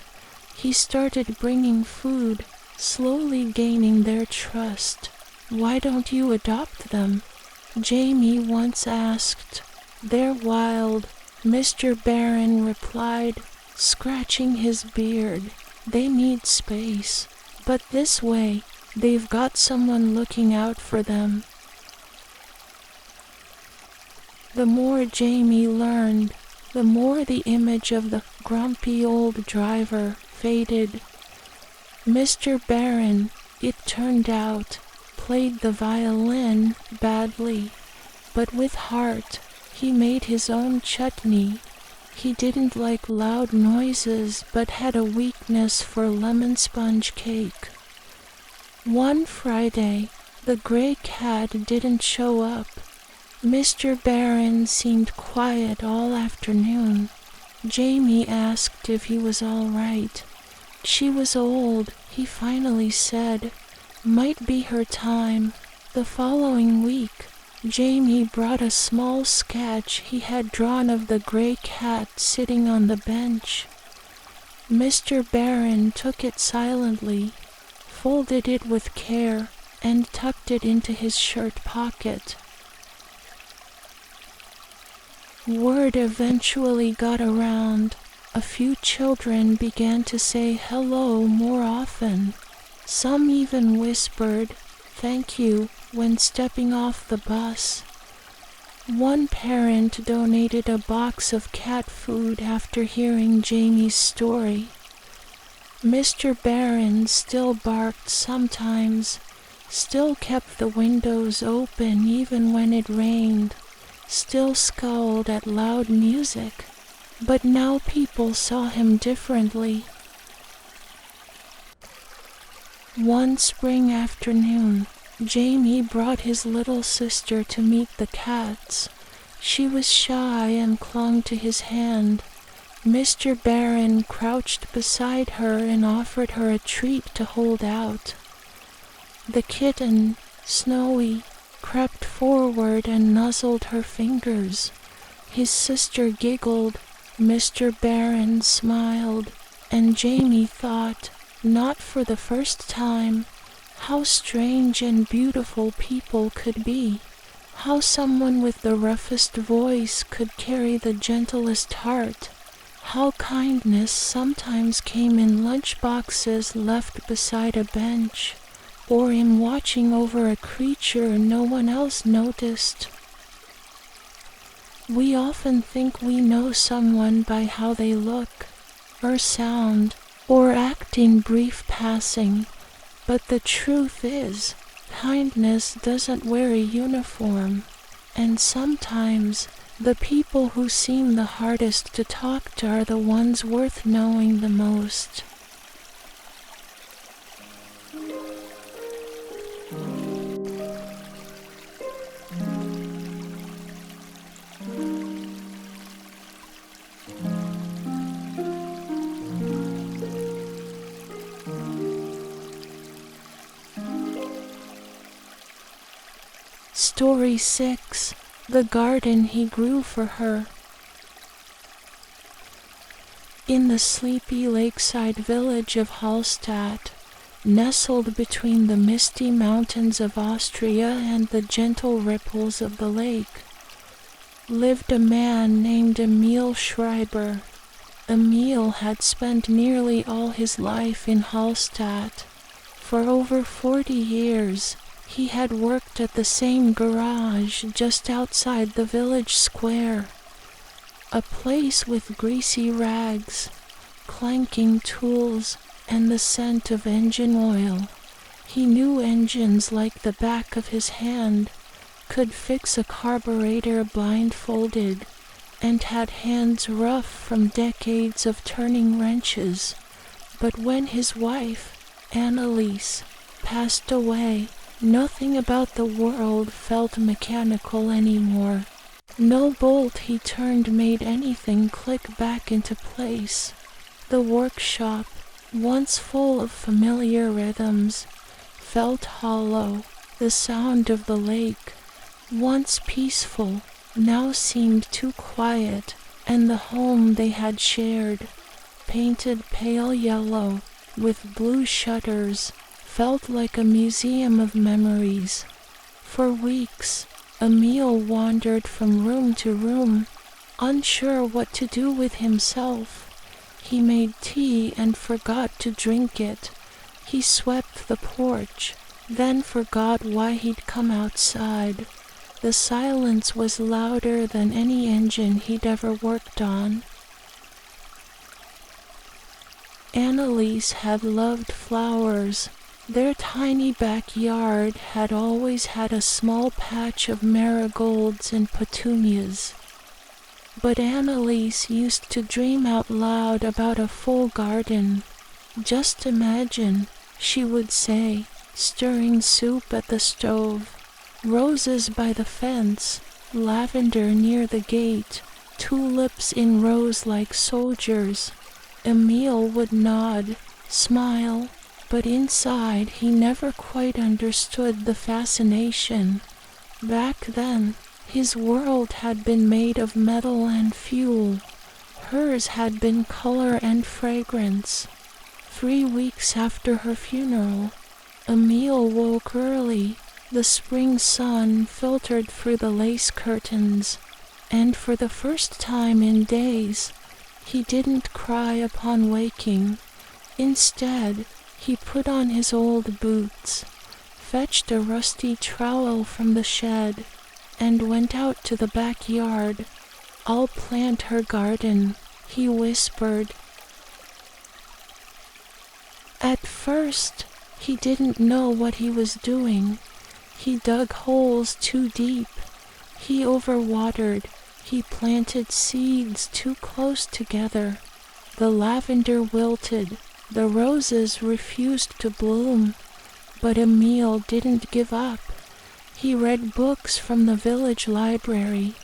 [SPEAKER 1] He started bringing food, slowly gaining their trust. "Why don't you adopt them?" Jamie once asked. "They're wild," Mr. Barron replied, scratching his beard. "They need space. But this way, they've got someone looking out for them." The more Jamie learned, the more the image of the grumpy old driver faded. Mr. Barron, it turned out, played the violin badly, but with heart. He made his own chutney. He didn't like loud noises, but had a weakness for lemon sponge cake. One Friday, the gray cat didn't show up. Mr. Barron seemed quiet all afternoon. Jamie asked if he was all right. She was old, he finally said. Might be her time. The following week, Jamie brought a small sketch he had drawn of the gray cat sitting on the bench. Mr. Barron took it silently, folded it with care, and tucked it into his shirt pocket. Word eventually got around. A few children began to say hello more often. Some even whispered, "Thank you," when stepping off the bus. One parent donated a box of cat food after hearing Jamie's story. Mr. Barron still barked sometimes, still kept the windows open even when it rained, still scowled at loud music, but now people saw him differently. One spring afternoon, Jamie brought his little sister to meet the cats. She was shy and clung to his hand. Mr. Barron crouched beside her and offered her a treat to hold out. The kitten, Snowy, crept forward and nuzzled her fingers. His sister giggled, Mr. Barron smiled, and Jamie thought, not for the first time, how strange and beautiful people could be. How someone with the roughest voice could carry the gentlest heart. How kindness sometimes came in lunch boxes left beside a bench, or in watching over a creature no one else noticed. We often think we know someone by how they look, or sound, or act in brief passing, but the truth is, kindness doesn't wear a uniform, and sometimes the people who seem the hardest to talk to are the ones worth knowing the most. Story 6. The garden he grew for her. In the sleepy lakeside village of Hallstatt, nestled between the misty mountains of Austria and the gentle ripples of the lake, lived a man named Emil Schreiber. Emil had spent nearly all his life in Hallstatt. For over 40 years, he had worked at the same garage just outside the village square, a place with greasy rags, clanking tools, and the scent of engine oil. He knew engines like the back of his hand, could fix a carburetor blindfolded, and had hands rough from decades of turning wrenches. But when his wife, Anneliese, passed away, nothing about the world felt mechanical anymore. No bolt he turned made anything click back into place. The workshop, once full of familiar rhythms, felt hollow. The sound of the lake, once peaceful, now seemed too quiet, and the home they had shared, painted pale yellow with blue shutters, felt like a museum of memories. For weeks, Emil wandered from room to room, unsure what to do with himself. He made tea and forgot to drink it. He swept the porch, then forgot why he'd come outside. The silence was louder than any engine he'd ever worked on. Anneliese had loved flowers. Their tiny backyard had always had a small patch of marigolds and petunias. But Anneliese used to dream out loud about a full garden. "Just imagine," she would say, stirring soup at the stove. "Roses by the fence, lavender near the gate, tulips in rows like soldiers." Emil would nod, smile, but inside he never quite understood the fascination. Back then, his world had been made of metal and fuel. Hers had been color and fragrance. 3 weeks after her funeral, Emil woke early. The spring sun filtered through the lace curtains, and for the first time in days, he didn't cry upon waking. Instead, he put on his old boots, fetched a rusty trowel from the shed, and went out to the backyard. "I'll plant her garden," he whispered. At first, he didn't know what he was doing. He dug holes too deep. He overwatered. He planted seeds too close together. The lavender wilted. The roses refused to bloom. But Emil didn't give up. He read books from the village library.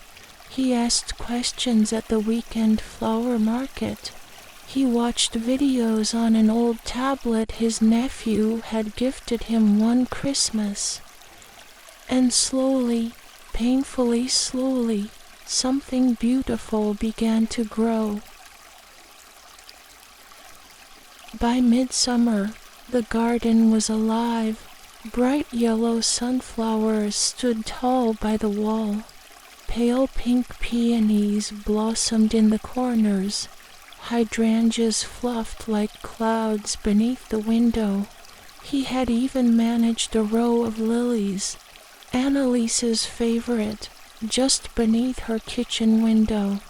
[SPEAKER 1] He asked questions at the weekend flower market. He watched videos on an old tablet his nephew had gifted him one Christmas. And slowly, painfully slowly, something beautiful began to grow. By midsummer, the garden was alive. Bright yellow sunflowers stood tall by the wall. Pale pink peonies blossomed in the corners. Hydrangeas fluffed like clouds beneath the window. He had even managed a row of lilies, Anneliese's favorite, just beneath her kitchen window,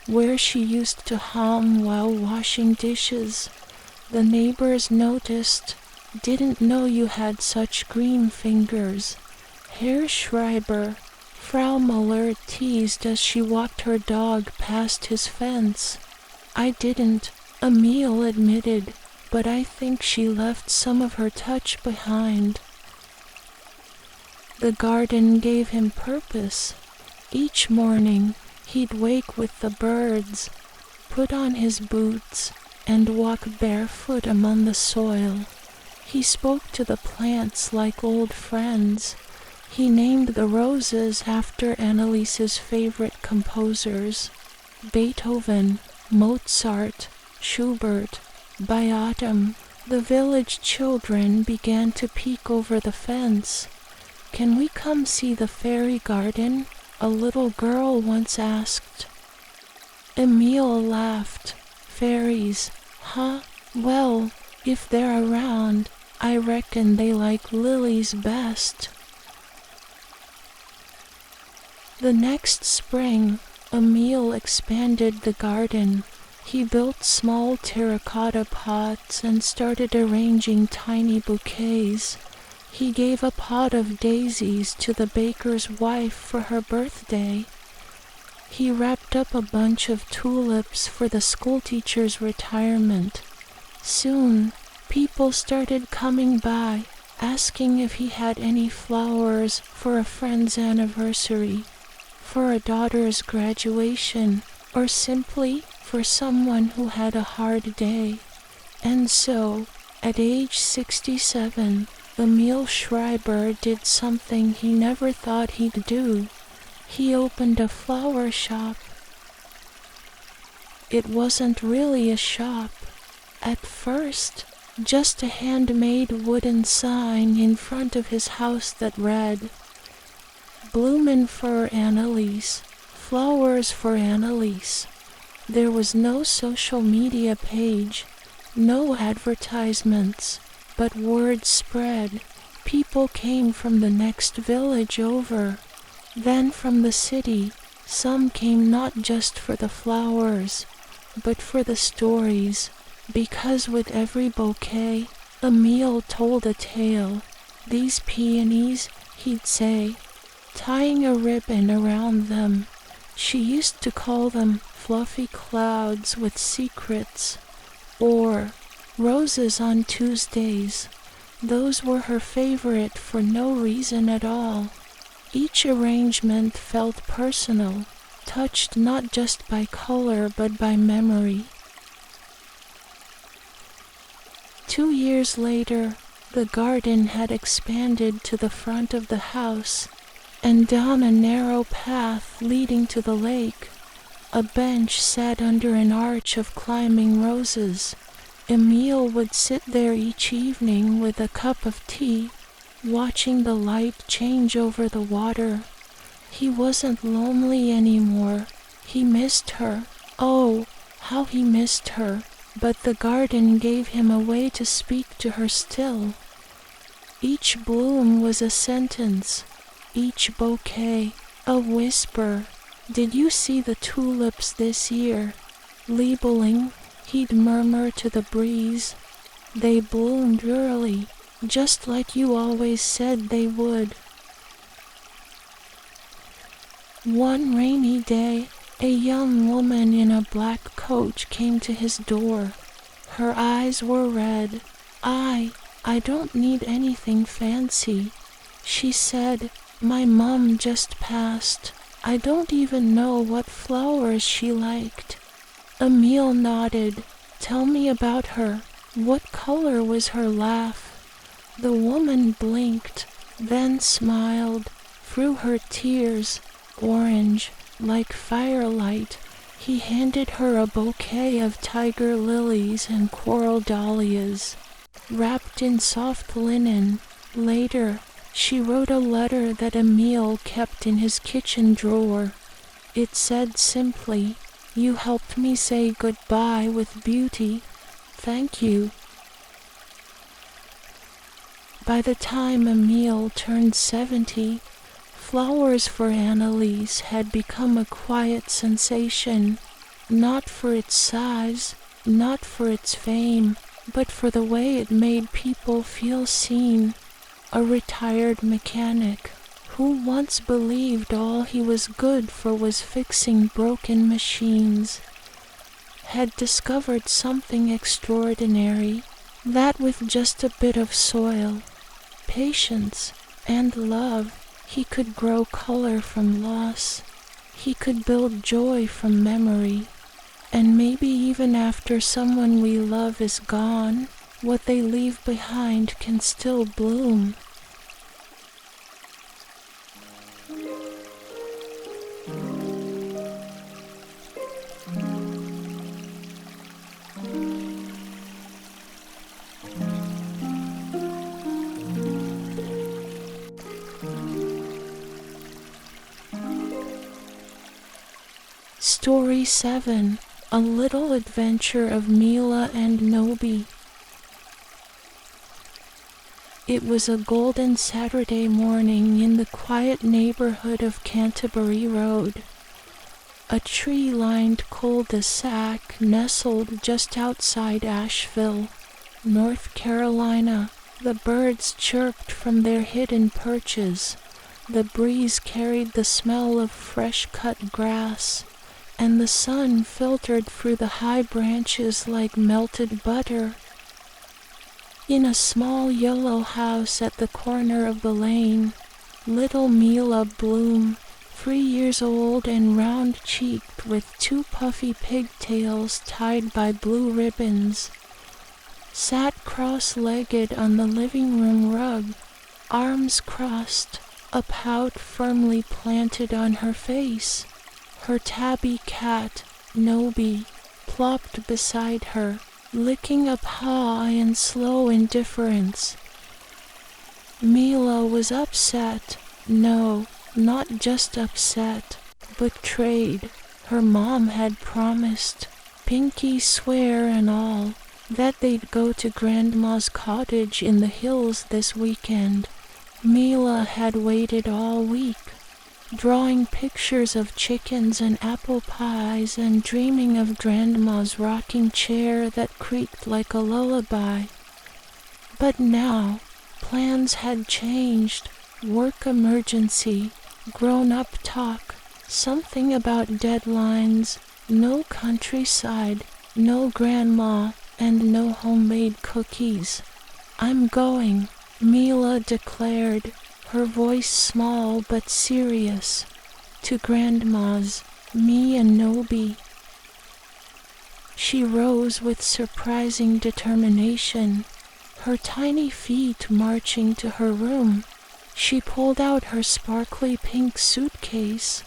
[SPEAKER 1] where she used to hum while washing dishes. The neighbors noticed. "Didn't know you had such green fingers." Herr Schreiber, Frau Muller teased as she walked her dog past his fence. "I didn't," Emil admitted, "but I think she left some of her touch behind." The garden gave him purpose. Each morning, he'd wake with the birds, put on his boots, and walk barefoot among the soil. He spoke to the plants like old friends. He named the roses after Annaliese's favorite composers: Beethoven, Mozart, Schubert. By autumn, the village children began to peek over the fence. "Can we come see the fairy garden?" a little girl once asked. Emile laughed. "Fairies, huh? Well, if they're around, I reckon they like lilies best." The next spring, Emile expanded the garden. He built small terracotta pots and started arranging tiny bouquets. He gave a pot of daisies to the baker's wife for her birthday. He wrapped up a bunch of tulips for the schoolteacher's retirement. Soon, people started coming by, asking if he had any flowers for a friend's anniversary, for a daughter's graduation, or simply for someone who had a hard day. And so, at age 67, Emile Schreiber did something he never thought he'd do. He opened a flower shop. It wasn't really a shop. At first, just a handmade wooden sign in front of his house that read, "Bloomin' for Annalise, flowers for Annalise." There was no social media page, no advertisements, but word spread. People came from the next village over, then from the city. Some came not just for the flowers, but for the stories, because with every bouquet, Emile told a tale. "These peonies," he'd say, tying a ribbon around them. She used to call them fluffy clouds with secrets, or roses on Tuesdays. Those were her favorite for no reason at all. Each arrangement felt personal, touched not just by color but by memory. 2 years later, the garden had expanded to the front of the house, and down a narrow path leading to the lake, a bench sat under an arch of climbing roses. Emile would sit there each evening with a cup of tea, watching the light change over the water. He wasn't lonely anymore. He missed her. Oh, how he missed her. But the garden gave him a way to speak to her still. Each bloom was a sentence, each bouquet a whisper. "Did you see the tulips this year?" Labeling, he'd murmur to the breeze. "They bloomed early, just like you always said they would." One rainy day, a young woman in a black coat came to his door. Her eyes were red. I don't need anything fancy," she said. "My mom just passed. I don't even know what flowers she liked." Emile nodded. "Tell me about her. What color was her laugh?" The woman blinked, then smiled. Through her tears, orange, like firelight, he handed her a bouquet of tiger lilies and coral dahlias, wrapped in soft linen. Later, she wrote a letter that Emile kept in his kitchen drawer. It said simply, "You helped me say goodbye with beauty. Thank you." By the time Emile turned 70, Flowers for Annalise had become a quiet sensation, not for its size, not for its fame, but for the way it made people feel seen. A retired mechanic, who once believed all he was good for was fixing broken machines, had discovered something extraordinary, that with just a bit of soil, patience, and love, he could grow color from loss. He could build joy from memory. And maybe even after someone we love is gone, what they leave behind can still bloom. Story 7, A Little Adventure of Mila and Nobi. It was a golden Saturday morning in the quiet neighborhood of Canterbury Road. A tree-lined cul-de-sac nestled just outside Asheville, North Carolina. The birds chirped from their hidden perches. The breeze carried the smell of fresh-cut grass, and the sun filtered through the high branches like melted butter. In a small yellow house at the corner of the lane, little Mila Bloom, 3 years old and round-cheeked with 2 puffy pigtails tied by blue ribbons, sat cross-legged on the living room rug, arms crossed, a pout firmly planted on her face. Her tabby cat, Nobi, plopped beside her, licking a paw in slow indifference. Mila was upset. No, not just upset, betrayed. Her mom had promised, pinky swear and all, that they'd go to Grandma's cottage in the hills this weekend. Mila had waited all week, drawing pictures of chickens and apple pies and dreaming of Grandma's rocking chair that creaked like a lullaby. But now, plans had changed. Work emergency, grown-up talk, something about deadlines, no countryside, no grandma, and no homemade cookies. "I'm going," Mila declared, her voice small but serious, "to Grandma's, me and Nobi." She rose with surprising determination, her tiny feet marching to her room. She pulled out her sparkly pink suitcase,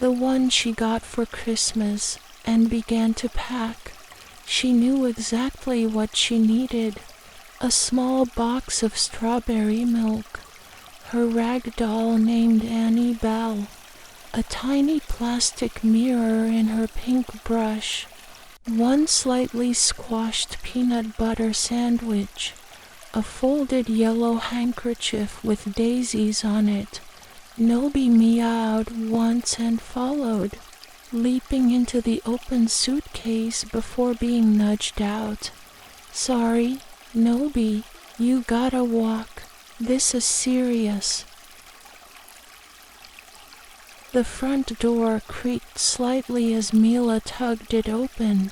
[SPEAKER 1] the one she got for Christmas, and began to pack. She knew exactly what she needed: a small box of strawberry milk, her rag doll named Annie Belle, a tiny plastic mirror in her pink brush, 1 slightly squashed peanut butter sandwich, a folded yellow handkerchief with daisies on it. Nobi meowed once and followed, leaping into the open suitcase before being nudged out. "Sorry, Nobi, you gotta walk. This is serious." The front door creaked slightly as Mila tugged it open.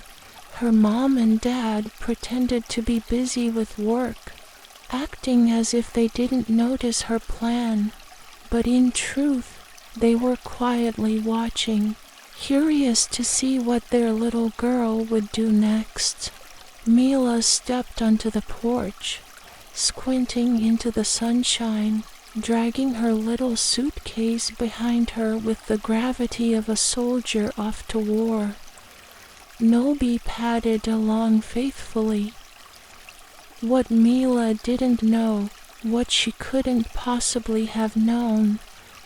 [SPEAKER 1] Her mom and dad pretended to be busy with work, acting as if they didn't notice her plan, but in truth, they were quietly watching, curious to see what their little girl would do next. Mila stepped onto the porch, squinting into the sunshine, dragging her little suitcase behind her with the gravity of a soldier off to war. Nobi padded along faithfully. What Mila didn't know, what she couldn't possibly have known,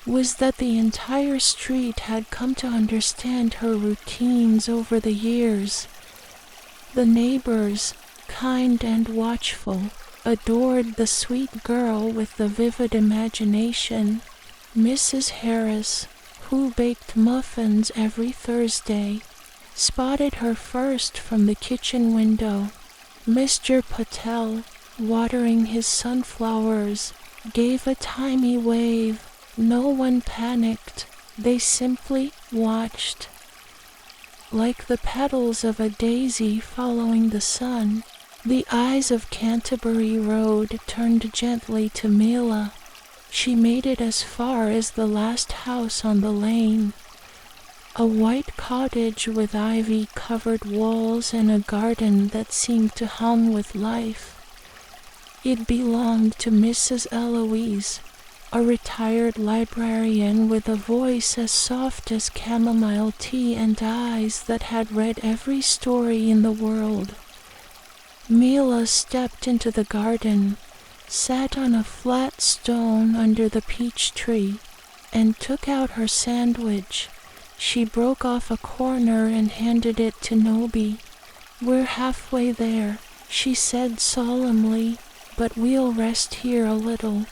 [SPEAKER 1] was that the entire street had come to understand her routines over the years. The neighbors, kind and watchful, adored the sweet girl with the vivid imagination. Mrs. Harris, who baked muffins every Thursday, spotted her first from the kitchen window. Mr. Patel, watering his sunflowers, gave a tiny wave. No one panicked. They simply watched. Like the petals of a daisy following the sun, the eyes of Canterbury Road turned gently to Mila. She made it as far as the last house on the lane. A white cottage with ivy-covered walls and a garden that seemed to hum with life. It belonged to Mrs. Eloise, a retired librarian with a voice as soft as chamomile tea and eyes that had read every story in the world. Mila stepped into the garden, sat on a flat stone under the peach tree, and took out her sandwich, She broke off a corner and handed it to Nobi. "We're halfway there," she said solemnly, "but we'll rest here a little."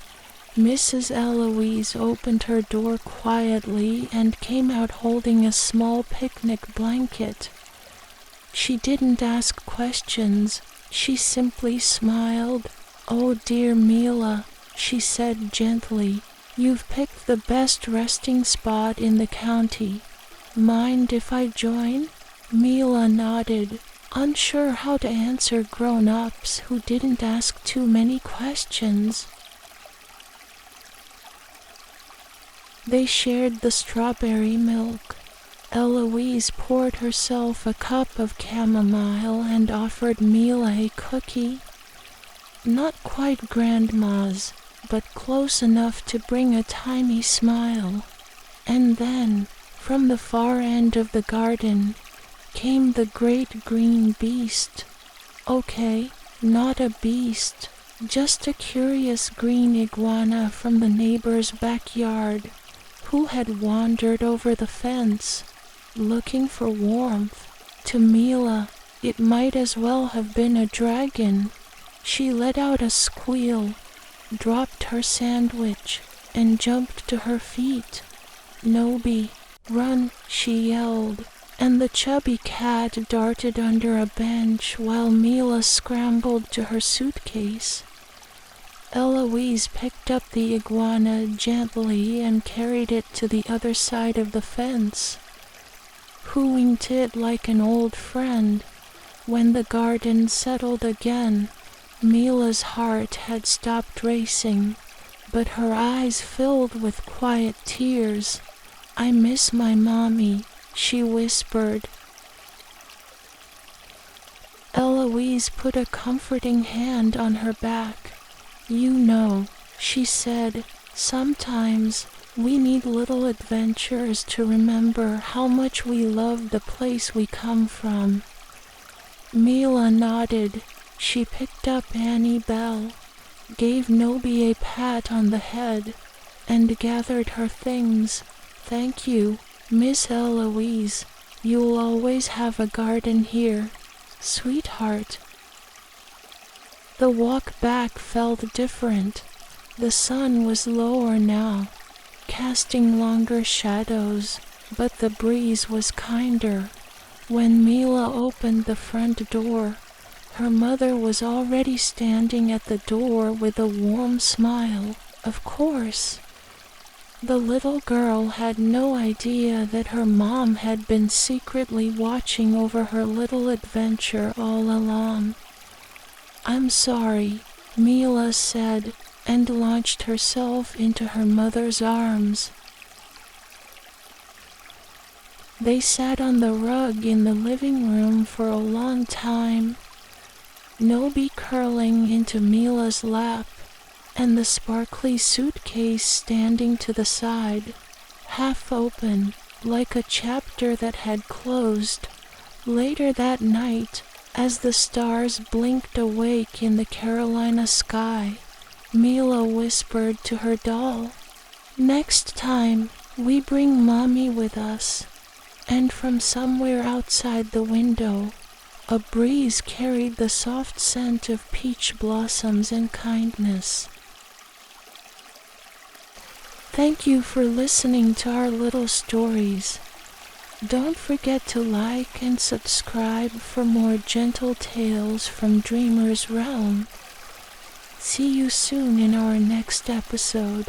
[SPEAKER 1] Mrs. Eloise opened her door quietly and came out holding a small picnic blanket. She didn't ask questions, she simply smiled. "Oh dear Mila," she said gently, "you've picked the best resting spot in the county. Mind if I join?" Mila nodded, unsure how to answer grown-ups who didn't ask too many questions. They shared the strawberry milk. Eloise poured herself a cup of chamomile and offered Mila a cookie. Not quite Grandma's, but close enough to bring a tiny smile. And then, from the far end of the garden, came the great green beast. Okay, not a beast, just a curious green iguana from the neighbor's backyard, who had wandered over the fence, looking for warmth. To Mila, it might as well have been a dragon. She let out a squeal, dropped her sandwich, and jumped to her feet. "Nobi, run," she yelled, and the chubby cat darted under a bench while Mila scrambled to her suitcase. Eloise picked up the iguana gently and carried it to the other side of the fence, cooing it like an old friend. When the garden settled again, Mila's heart had stopped racing, but her eyes filled with quiet tears. "I miss my mommy," she whispered. Eloise put a comforting hand on her back. "You know," she said, "sometimes we need little adventures to remember how much we love the place we come from." Mila nodded. She picked up Annie Bell, gave Nobi a pat on the head, and gathered her things. "Thank you, Miss Eloise. You'll always have a garden here, sweetheart." The walk back felt different. The sun was lower now, casting longer shadows, but the breeze was kinder. When Mila opened the front door, her mother was already standing at the door with a warm smile. Of course, the little girl had no idea that her mom had been secretly watching over her little adventure all along. "I'm sorry," Mila said, and launched herself into her mother's arms. They sat on the rug in the living room for a long time, Nobi curling into Mila's lap, and the sparkly suitcase standing to the side, half open, like a chapter that had closed. Later that night, as the stars blinked awake in the Carolina sky, Mila whispered to her doll, "Next time, we bring Mommy with us." And from somewhere outside the window, a breeze carried the soft scent of peach blossoms and kindness. Thank you for listening to our little stories. Don't forget to like and subscribe for more gentle tales from Dreamer's Realm. See you soon in our next episode.